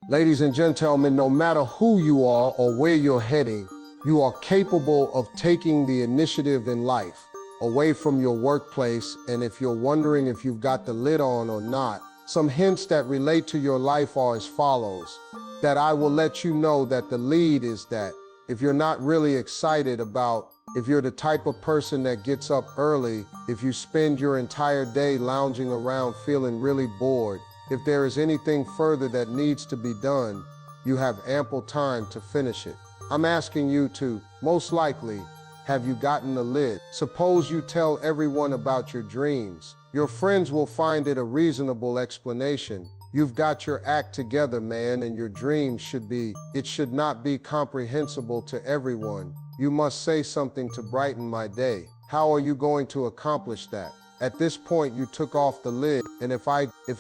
Ladies and gentlemen, no matter who you are or where you're heading, you are capable of taking the initiative in life away from your workplace. And if you're wondering if you've got the lid on or not, some hints that relate to your life are as follows. That I will let you know that the lead is that if you're not really excited about, if you're the type of person that gets up early, if you spend your entire day lounging around feeling really bored, if there is anything further that needs to be done, you have ample time to finish it. I'm asking you to, most likely, have you gotten the lid? Suppose you tell everyone about your dreams. Your friends will find it a reasonable explanation. You've got your act together, man, and your dreams it should not be comprehensible to everyone. You must say something to brighten my day. How are you going to accomplish that? At this point, you took off the lid, and if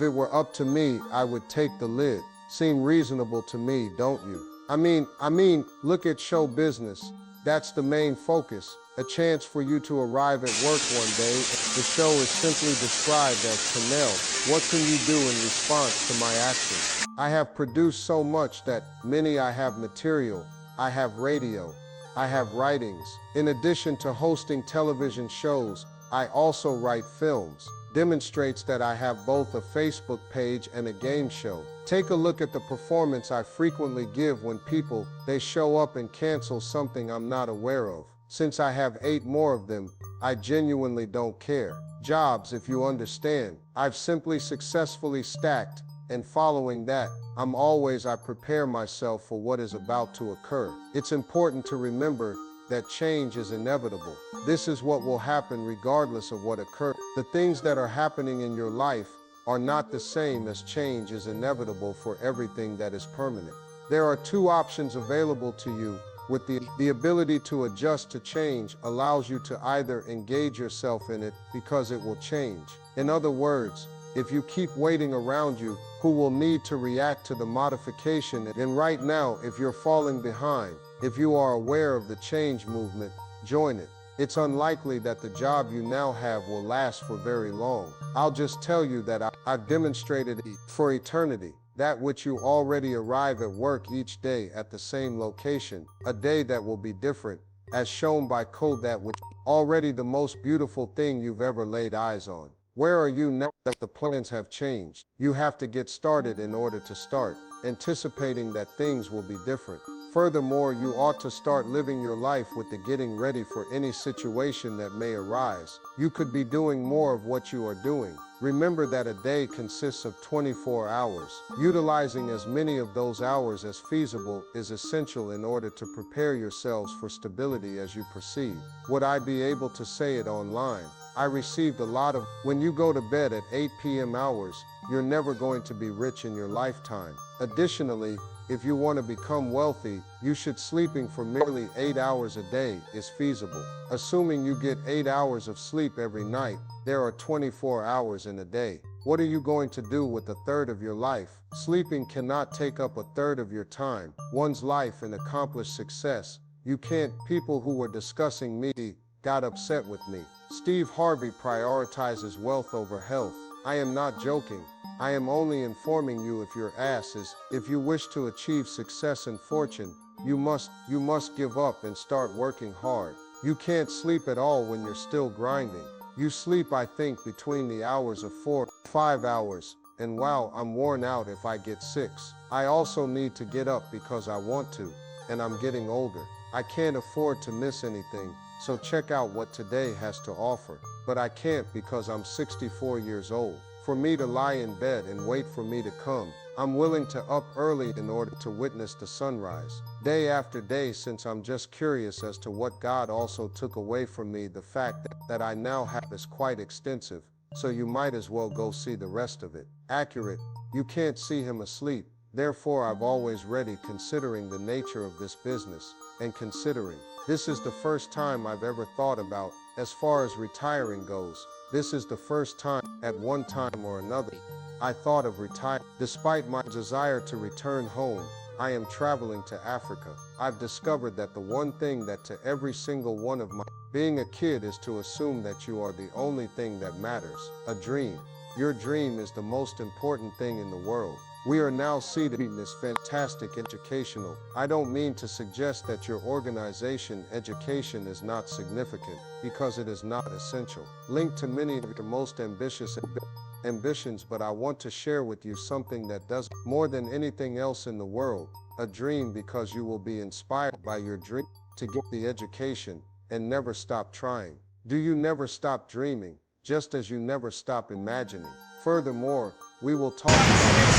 it were up to me, I would take the lid. Seem reasonable to me, don't you? I mean, look at show business. That's the main focus. A chance for you to arrive at work one day. The show is simply described as Canel. What can you do in response to my action? I have produced so much that I have material, I have radio, I have writings. In addition to hosting television shows, I also write films. Demonstrates that I have both a Facebook page and a game show. Take a look at the performance I frequently give when they show up and cancel something I'm not aware of. Since I have 8 more of them, I genuinely don't care. Jobs, if you understand. I've simply successfully stacked, and following that, I prepare myself for what is about to occur. It's important to remember that change is inevitable. This is what will happen regardless of what occurs. The things that are happening in your life are not the same as change is inevitable for everything that is permanent. There are 2 options available to you. With the ability to adjust to change allows you to either engage yourself in it because it will change. In other words, if you keep waiting around you, who will need to react to the modification, and right now, if you're falling behind, if you are aware of the change movement, join it. It's unlikely that the job you now have will last for very long. I'll just tell you that I've demonstrated for eternity that which you already arrive at work each day at the same location, a day that will be different, as shown by code that which already the most beautiful thing you've ever laid eyes on. Where are you now that the plans have changed? You have to get started in order to start, anticipating that things will be different. Furthermore, you ought to start living your life with the getting ready for any situation that may arise. You could be doing more of what you are doing. Remember that a day consists of 24 hours. Utilizing as many of those hours as feasible is essential in order to prepare yourselves for stability as you proceed. Would I be able to say it online? I received a lot of, when you go to bed at 8 p.m. hours, you're never going to be rich in your lifetime. Additionally, if you want to become wealthy, sleeping for merely 8 hours a day is feasible. Assuming you get 8 hours of sleep every night, there are 24 hours in a day. What are you going to do with 1/3 of your life? Sleeping cannot take up 1/3 of your time, one's life and accomplish success. You can't. People who were discussing me got upset with me. Steve Harvey prioritizes wealth over health. I am not joking. I am only informing you if you wish to achieve success and fortune, you must give up and start working hard. You can't sleep at all when you're still grinding. You sleep, I think, between the hours of 4-5 hours, and wow, I'm worn out if I get 6. I also need to get up because I want to, and I'm getting older. I can't afford to miss anything, so check out what today has to offer. But I can't because I'm 64 years old. For me to lie in bed and wait for me to come, I'm willing to up early in order to witness the sunrise. Day after day, since I'm just curious as to what God also took away from me, the fact that I now have is quite extensive, so you might as well go see the rest of it. Accurate, you can't see him asleep. Therefore, I've always ready considering the nature of this business, and considering. This is the first time I've ever thought about, as far as retiring goes, this is the first time, at one time or another, I thought of retiring. Despite my desire to return home, I am traveling to Africa. I've discovered that the one thing that to every single one of my being a kid is to assume that you are the only thing that matters. A dream. Your dream is the most important thing in the world. We are now seated in this fantastic educational. I don't mean to suggest that your organization education is not significant, because it is not essential. Linked to many of your most ambitious ambitions, but I want to share with you something that does more than anything else in the world, a dream, because you will be inspired by your dream to get the education and never stop trying. Do you never stop dreaming, just as you never stop imagining? Furthermore, we will talk about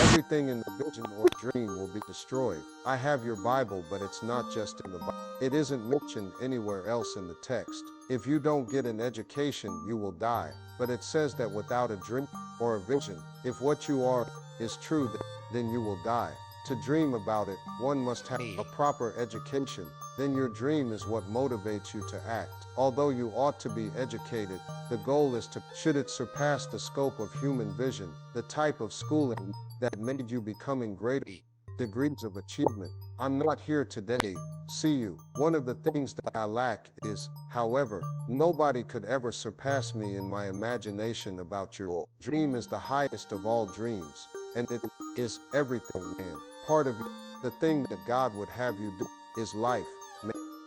everything in the vision or dream will be destroyed. I have your Bible, but it's not just in the Bible. It isn't mentioned anywhere else in the text. If you don't get an education, you will die. But it says that without a dream or a vision, if what you are is true, then you will die. To dream about it, one must have a proper education. Then your dream is what motivates you to act. Although you ought to be educated, the goal is to, should it surpass the scope of human vision, the type of schooling that made you becoming greater degrees of achievement. I'm not here today. See you. One of the things that I lack is, however, nobody could ever surpass me in my imagination about your dream is the highest of all dreams, and it is everything, man. Part of the thing that God would have you do is life,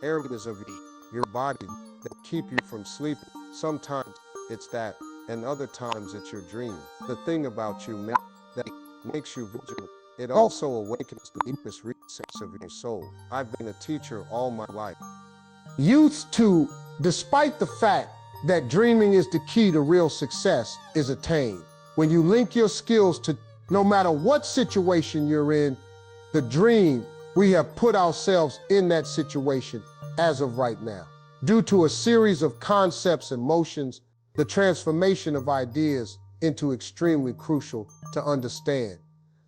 areas of your body that keep you from sleeping. Sometimes it's that, and other times it's your dream. The thing about you, man, that makes you vigilant. It also awakens the deepest recesses of your soul. I've been a teacher all my life. Used to, despite the fact that dreaming is the key to real success, is attained. When you link your skills to no matter what situation you're in, the dream, we have put ourselves in that situation as of right now. Due to a series of concepts and motions, the transformation of ideas into extremely crucial to understand.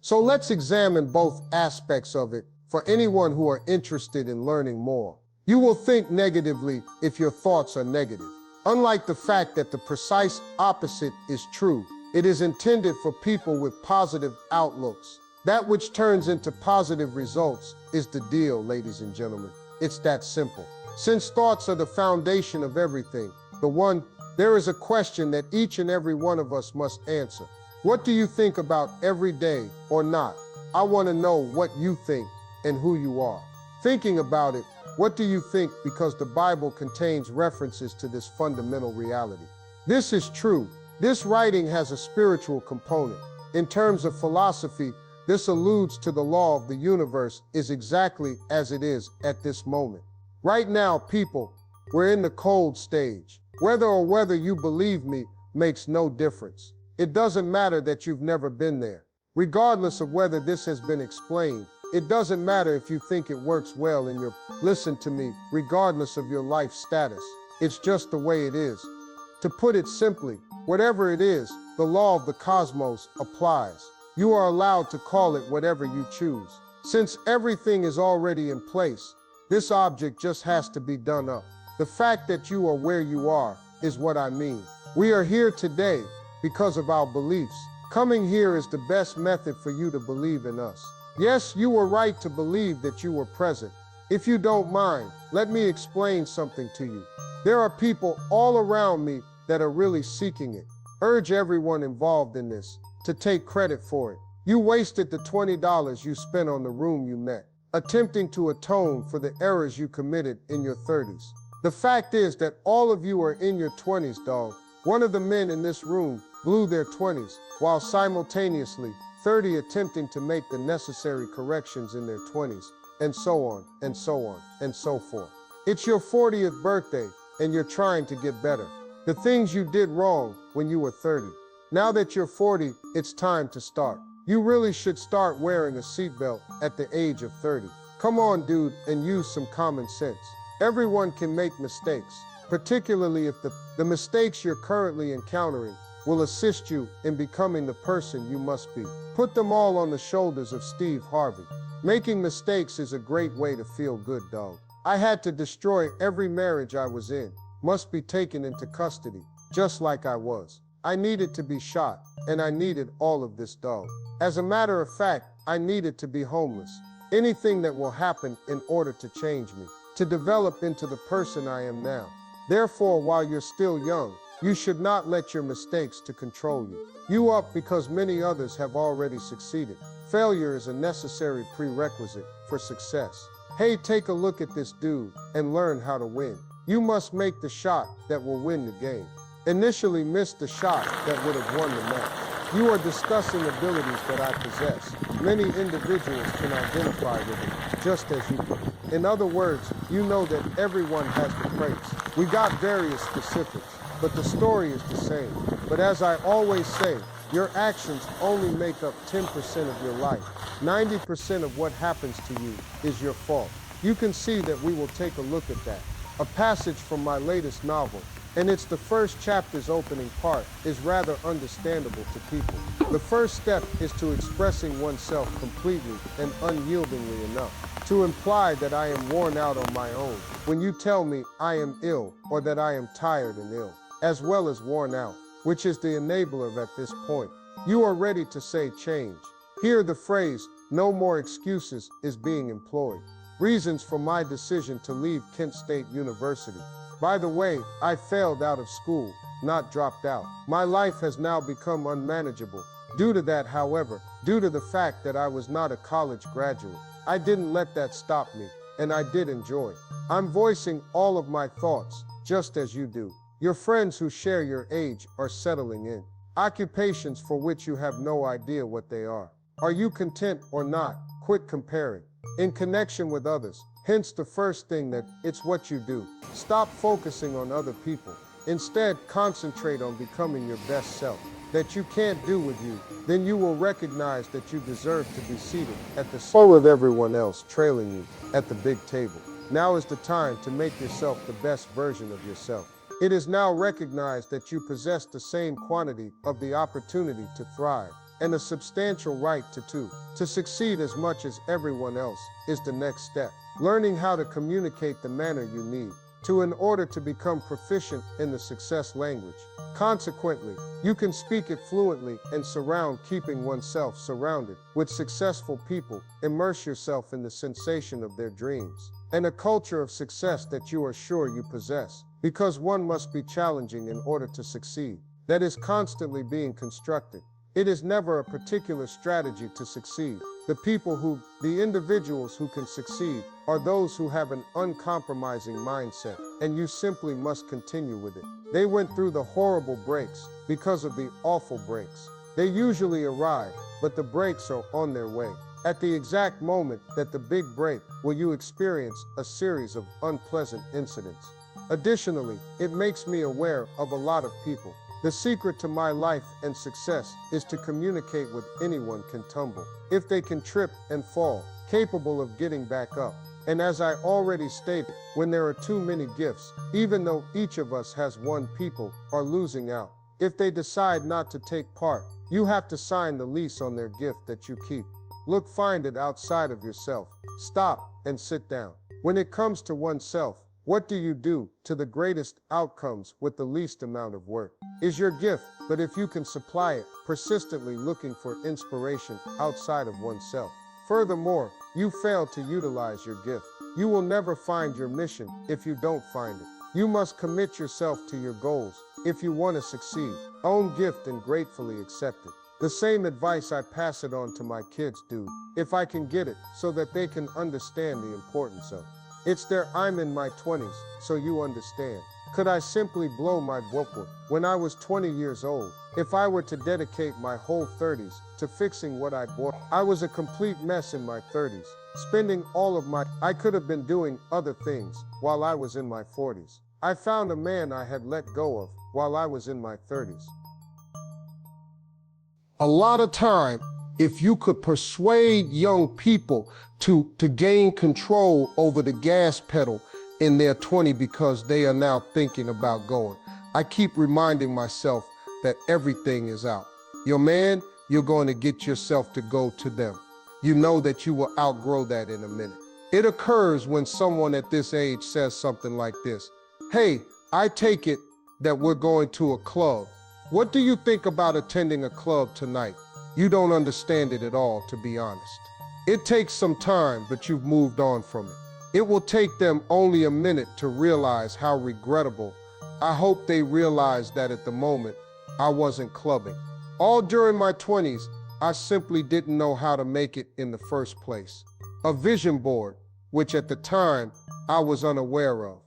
So let's examine both aspects of it for anyone who are interested in learning more. You will think negatively if your thoughts are negative. Unlike the fact that the precise opposite is true, it is intended for people with positive outlooks. That which turns into positive results is the deal, ladies and gentlemen. It's that simple. Since thoughts are the foundation of everything, there is a question that each and every one of us must answer. What do you think about every day or not? I want to know what you think and who you are. Thinking about it, what do you think? Because the Bible contains references to this fundamental reality. This is true. This writing has a spiritual component. In terms of philosophy, this alludes to the law of the universe is exactly as it is at this moment. Right now, people, we're in the cold stage. Whether you believe me makes no difference. It doesn't matter that you've never been there. Regardless of whether this has been explained, it doesn't matter if you think it works well in your, listen to me, regardless of your life status. It's just the way it is. To put it simply, whatever it is, the law of the cosmos applies. You are allowed to call it whatever you choose. Since everything is already in place, this object just has to be done up. The fact that you are where you are is what I mean. We are here today because of our beliefs. Coming here is the best method for you to believe in us. Yes, you were right to believe that you were present. If you don't mind, let me explain something to you. There are people all around me that are really seeking it. Urge everyone involved in this to take credit for it. You wasted the $20 you spent on the room you met, attempting to atone for the errors you committed in your 30s. The fact is that all of you are in your 20s, dog. One of the men in this room blew their 20s, while simultaneously 30 attempting to make the necessary corrections in their 20s, and so on, and so on, and so forth. It's your 40th birthday, and you're trying to get better. The things you did wrong when you were 30. Now that you're 40, it's time to start. You really should start wearing a seatbelt at the age of 30. Come on, dude, and use some common sense. Everyone can make mistakes, particularly if the mistakes you're currently encountering will assist you in becoming the person you must be. Put them all on the shoulders of Steve Harvey. Making mistakes is a great way to feel good, dog. I had to destroy every marriage I was in, must be taken into custody, just like I was. I needed to be shot, and I needed all of this, dog. As a matter of fact, I needed to be homeless. Anything that will happen in order to change me, to develop into the person I am now. Therefore, while you're still young, you should not let your mistakes to control you. You up because many others have already succeeded. Failure is a necessary prerequisite for success. Hey, take a look at this dude and learn how to win. You must make the shot that will win the game. Initially miss the shot that would have won the match. You are discussing abilities that I possess. Many individuals can identify with it, just as you can. In other words, you know that everyone has the traits. We got various specifics, but the story is the same. But as I always say, your actions only make up 10% of your life. 90% of what happens to you is your fault. You can see that we will take a look at that. A passage from my latest novel, and it's the first chapter's opening part, is rather understandable to people. The first step is to expressing oneself completely and unyieldingly enough to imply that I am worn out on my own when you tell me I am ill or that I am tired and ill, as well as worn out, which is the enabler at this point. You are ready to say change. Here the phrase, no more excuses, is being employed. Reasons for my decision to leave Kent State University. By the way, I failed out of school, not dropped out. My life has now become unmanageable. Due to that, however, due to the fact that I was not a college graduate, I didn't let that stop me, and I did enjoy. I'm voicing all of my thoughts, just as you do. Your friends who share your age are settling in. Occupations for which you have no idea what they are. Are you content or not? Quit comparing. In connection with others, hence the first thing that it's what you do. Stop focusing on other people. Instead, concentrate on becoming your best self. That you can't do with you, then you will recognize that you deserve to be seated at the full of everyone else trailing you at the big table. Now is the time to make yourself the best version of yourself. It is now recognized that you possess the same quantity of the opportunity to thrive and a substantial right to succeed as much as everyone else is the next step. Learning how to communicate the manner you need in order to become proficient in the success language. Consequently, you can speak it fluently and keeping oneself surrounded with successful people. Immerse yourself in the sensation of their dreams and a culture of success that you are sure you possess, because one must be challenging in order to succeed. That is constantly being constructed. It is never a particular strategy to succeed. The individuals who can succeed are those who have an uncompromising mindset, and you simply must continue with it. They went through the horrible breaks because of the awful breaks. They usually arrive, but the breaks are on their way. At the exact moment that the big break, will you experience a series of unpleasant incidents. Additionally, it makes me aware of a lot of people. The secret to my life and success is to communicate with anyone can tumble. If they can trip and fall, capable of getting back up. And as I already stated, when there are too many gifts, even though each of us has one, people are losing out. If they decide not to take part, you have to sign the lease on their gift that you keep. Find it outside of yourself. Stop and sit down. When it comes to oneself, what do you do to the greatest outcomes with the least amount of work? Is your gift, but if you can supply it, persistently looking for inspiration outside of oneself. Furthermore, you fail to utilize your gift. You will never find your mission if you don't find it. You must commit yourself to your goals if you want to succeed. Own gift and gratefully accept it. The same advice I pass it on to my kids, dude, if I can get it, so that they can understand the importance of it. It's their I'm in my 20s, so you understand. Could I simply blow my whoopwood when I was 20 years old? If I were to dedicate my whole 30s to fixing what I bought, I was a complete mess in my 30s. Spending all of I could have been doing other things while I was in my 40s. I found a man I had let go of while I was in my 30s. A lot of time, if you could persuade young people to gain control over the gas pedal in their 20s because they are now thinking about going. I keep reminding myself that everything is out. Your man, you're going to get yourself to go to them. You know that you will outgrow that in a minute. It occurs when someone at this age says something like this. Hey, I take it that we're going to a club. What do you think about attending a club tonight? You don't understand it at all, to be honest. It takes some time, but you've moved on from it. It will take them only a minute to realize how regrettable. I hope they realize that at the moment, I wasn't clubbing. All during my 20s, I simply didn't know how to make it in the first place. A vision board, which at the time, I was unaware of.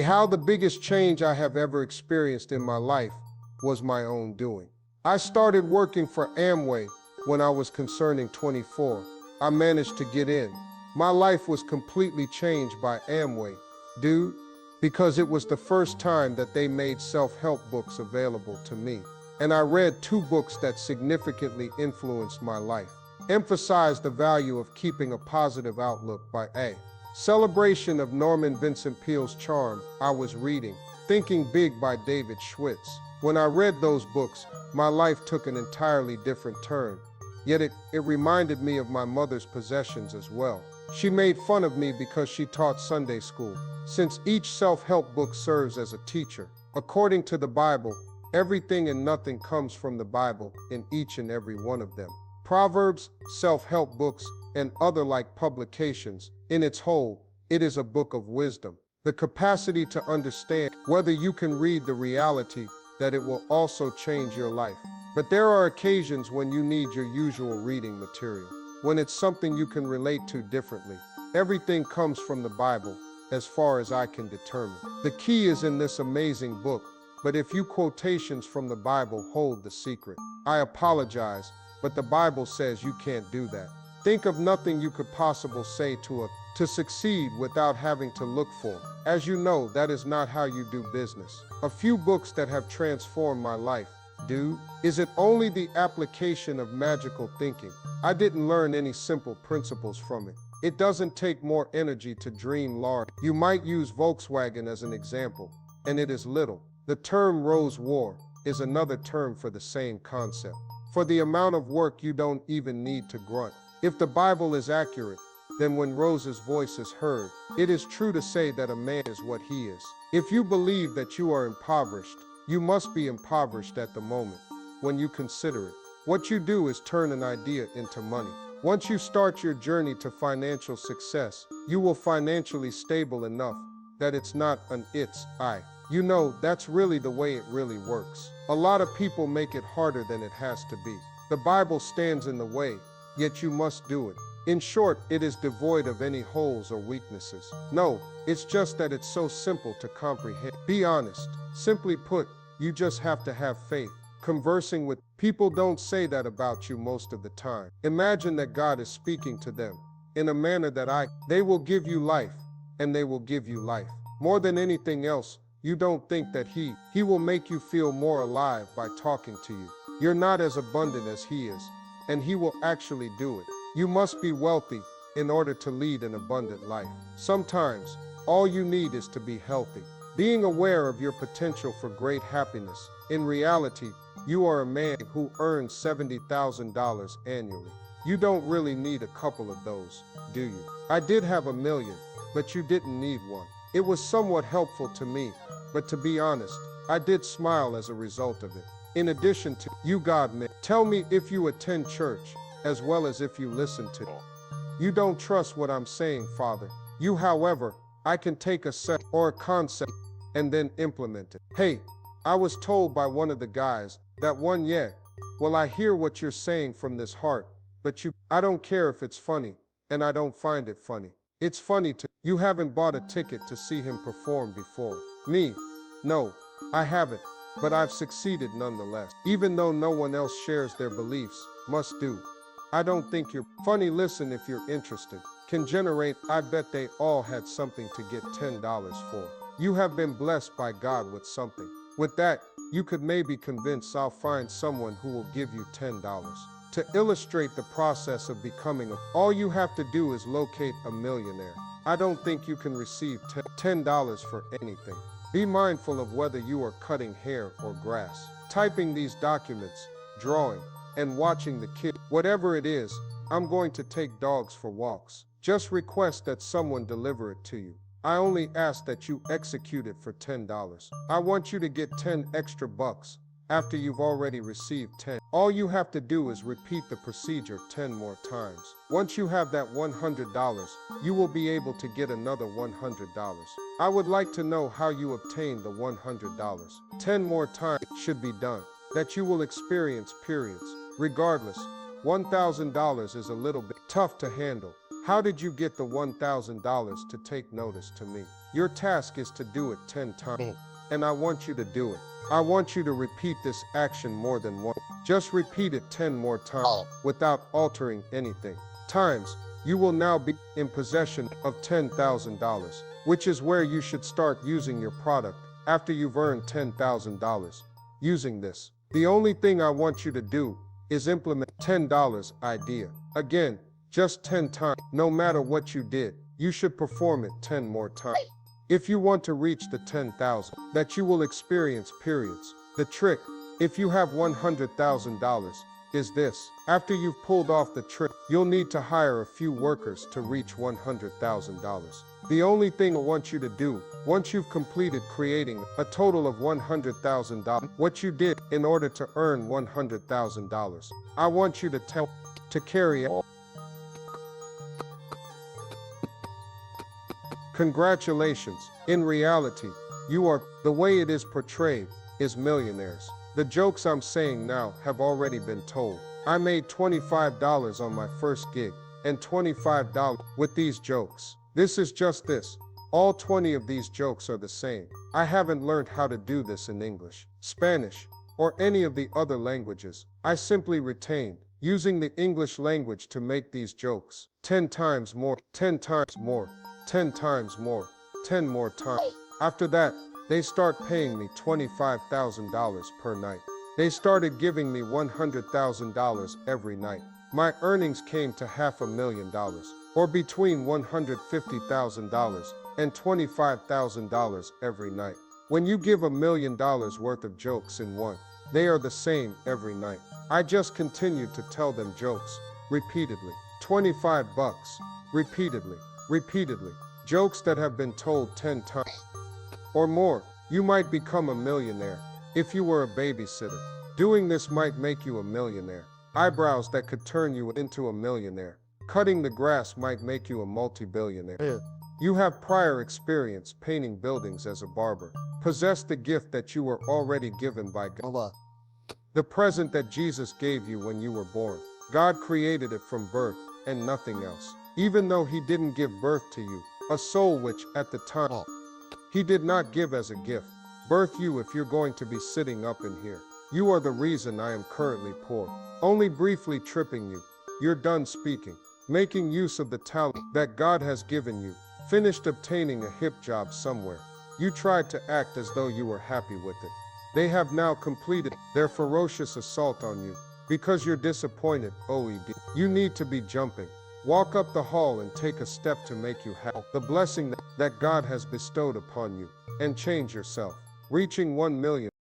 How the biggest change I have ever experienced in my life was my own doing. I started working for Amway when I was concerning 24. I managed to get in. My life was completely changed by Amway, dude, because it was the first time that they made self-help books available to me. And I read 2 books that significantly influenced my life. Emphasize the value of keeping a positive outlook by A. Celebration of Norman Vincent Peale's Charm. I was reading Thinking Big by David Schwitz. When I read those books, my life took an entirely different turn. Yet it reminded me of my mother's possessions as well. She made fun of me because she taught Sunday school, since each self-help book serves as a teacher. According to the Bible, everything and nothing comes from the Bible in each and every one of them. Proverbs, self-help books, and other like publications, in its whole, it is a book of wisdom. The capacity to understand whether you can read the reality that it will also change your life. But there are occasions when you need your usual reading material, when it's something you can relate to differently. Everything comes from the Bible, as far as I can determine. The key is in this amazing book, but if you quotations from the Bible hold the secret, I apologize, but the Bible says you can't do that. Think of nothing you could possibly say to succeed without having to look for. As you know, that is not how you do business. A few books that have transformed my life, dude. Is it only the application of magical thinking? I didn't learn any simple principles from it. It doesn't take more energy to dream large. You might use Volkswagen as an example, and it is little. The term Rose War is another term for the same concept. For the amount of work you don't even need to grunt. If the Bible is accurate, then when Rose's voice is heard, it is true to say that a man is what he is. If you believe that you are impoverished, you must be impoverished at the moment, when you consider it. What you do is turn an idea into money. Once you start your journey to financial success, you will financially stable enough that it's not an it's, I. You know, that's really the way it really works. A lot of people make it harder than it has to be. The Bible stands in the way, yet you must do it. In short, it is devoid of any holes or weaknesses. No, it's just that it's so simple to comprehend. Be honest. Simply put, you just have to have faith. Conversing with people don't say that about you most of the time. Imagine that God is speaking to them in a manner that they will give you life, and they will give you life. More than anything else, you don't think that He will make you feel more alive by talking to you. You're not as abundant as He is, and He will actually do it. You must be wealthy in order to lead an abundant life. Sometimes, all you need is to be healthy. Being aware of your potential for great happiness. In reality, you are a man who earns $70,000 annually. You don't really need a couple of those, do you? I did have $1 million, but you didn't need one. It was somewhat helpful to me, but to be honest, I did smile as a result of it. In addition to, you God man, tell me if you attend church, as well as if you listen to it. You don't trust what I'm saying, Father. You, however, I can take a set or a concept and then implement it. Hey, I was told by one of the guys that well, I hear what you're saying from this heart, but I don't care if it's funny, and I don't find it funny. It's funny you haven't bought a ticket to see him perform before. Me? No, I haven't, but I've succeeded nonetheless. Even though no one else shares their beliefs, must do. I don't think you're funny. Listen, if you're interested, can generate, I bet they all had something to get $10 for. You have been blessed by God with something. With that, you could maybe convince I'll find someone who will give you $10. To illustrate the process of becoming all you have to do is locate a millionaire. I don't think you can receive $10 for anything. Be mindful of whether you are cutting hair or grass, typing these documents, drawing, and watching the kid. Whatever it is, I'm going to take dogs for walks. Just request that someone deliver it to you. I only ask that you execute it for $10. I want you to get 10 extra bucks, after you've already received 10. All you have to do is repeat the procedure 10 more times. Once you have that $100, you will be able to get another $100. I would like to know how you obtained the $100. 10 more times should be done. That you will experience periods. Regardless, $1,000 is a little bit tough to handle. How did you get the $1,000 to take notice to me? Your task is to do it 10 times, and I want you to do it. I want you to repeat this action more than once. Just repeat it 10 more times without altering anything. Times, you will now be in possession of $10,000, which is where you should start using your product after you've earned $10,000. Using this, the only thing I want you to do is implement $10 idea. Again, just 10 times. No matter what you did, you should perform it 10 more times. If you want to reach the 10,000 that you will experience periods. The trick, if you have $100,000, is this. After you've pulled off the trick, you'll need to hire a few workers to reach $100,000. The only thing I want you to do, once you've completed creating a total of $100,000, what you did in order to earn $100,000, I want you to carry it. Congratulations. In reality, you are, the way it is portrayed, is millionaires. The jokes I'm saying now have already been told. I made $25 on my first gig, and $25 with these jokes. This is just this. All 20 of these jokes are the same. I haven't learned how to do this in English, Spanish, or any of the other languages. I simply retained, using the English language to make these jokes. 10 times more, 10 times more, 10 times more, 10 more times. After that, they start paying me $25,000 per night. They started giving me $100,000 every night. My earnings came to $500,000, or between $150,000 and $25,000 every night. When you give $1 million worth of jokes in one, they are the same every night. I just continued to tell them jokes, repeatedly. 25 bucks, repeatedly. Repeatedly. Jokes that have been told 10 times or more. You might become a millionaire if you were a babysitter. Doing this might make you a millionaire. Eyebrows that could turn you into a millionaire. Cutting the grass might make you a multi-billionaire. You have prior experience painting buildings as a barber. Possess the gift that you were already given by God. The present that Jesus gave you when you were born. God created it from birth and nothing else. Even though he didn't give birth to you, a soul which, at the time, he did not give as a gift. Birth you if you're going to be sitting up in here. You are the reason I am currently poor. Only briefly tripping you. You're done speaking. Making use of the talent that God has given you. Finished obtaining a hip job somewhere. You tried to act as though you were happy with it. They have now completed their ferocious assault on you. Because you're disappointed, OED. You need to be jumping. Walk up the hall and take a step to make you happy. The blessing that God has bestowed upon you. And change yourself. Reaching 1 million.